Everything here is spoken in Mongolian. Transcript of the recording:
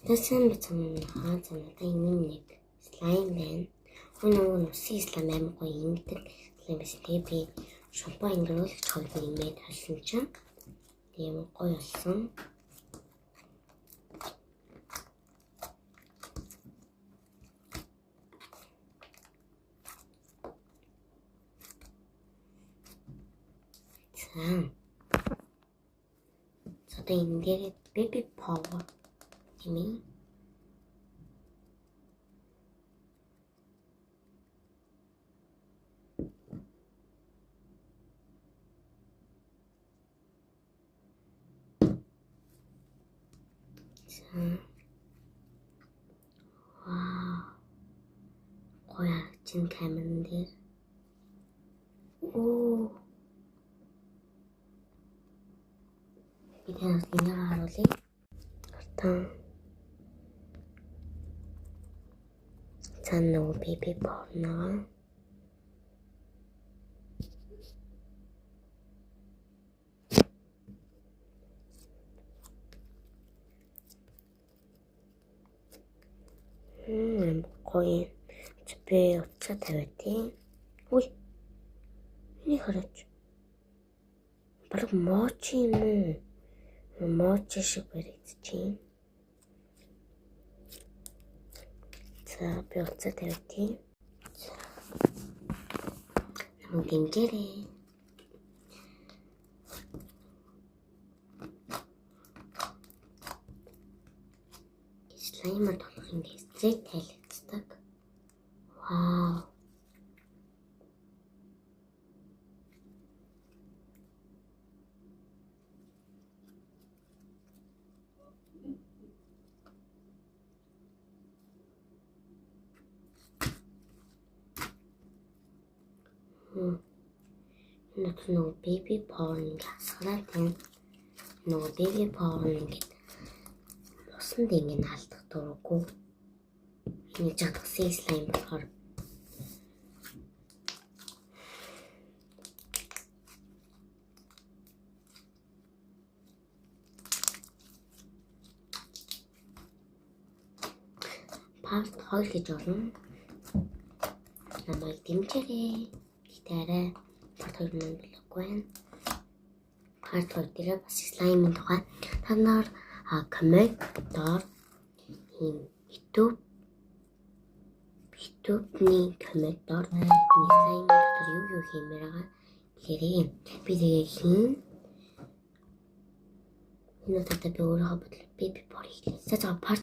Тэсэн бицэн хаан цанаа юм нэг слайм байна. Нөгөө нүсийн слайм амар гоё ингэдэг слайм биш. Тэгээ би шампунь ингээл чойг нэмээд халсан чинь тийм гоё болсон. So the Indian baby power. You mean? So, wow. Goya chin камерын дээр. Оо. Би танаас энэ харуулъя. Артан. Цаана нөгөө baby porno. Гоё. Би уцаа тавиадیں۔ Ой. Энийг хараач. Бараг мочи юм уу? Мочи шиг баригдчихээн. За би уцаа тавиадیں۔ Намайг дэмжээрэй. Слаймер толох юм хэсэг тайлбарцдаг. Вау. Нөгөө baby porn гасгараад байна. Нөгөө baby porn ингээд усанд ингээд алдах дурггүй. Энэ жадгсан слайм болохоор part 2 гэж болно. Намайг дэмжээрэй. Гитараа part 2 нь блоггүй байна. Part 2 дээр бас слаймын тухай та нар комментоор YouTube-ний комментоор слайм дотор юу хиймээр байгаа хэлээрэй. Би тэгээ хийн. Энэ удаа би өөрөө бодлоо baby body хийлээ. За part